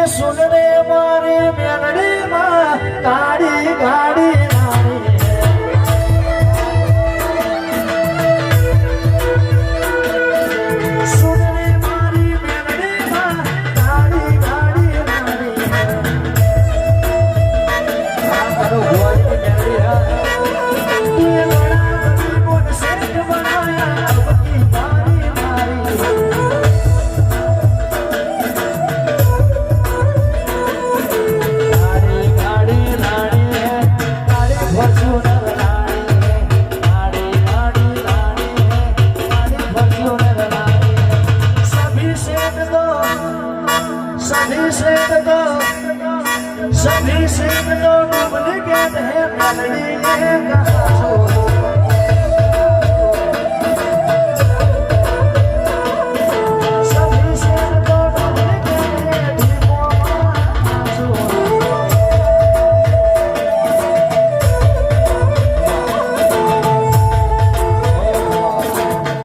સુન રે મારી મેલડી માં કાળી ગાડી सभी से तो डुप्लीकेट है मेलडी ने कहा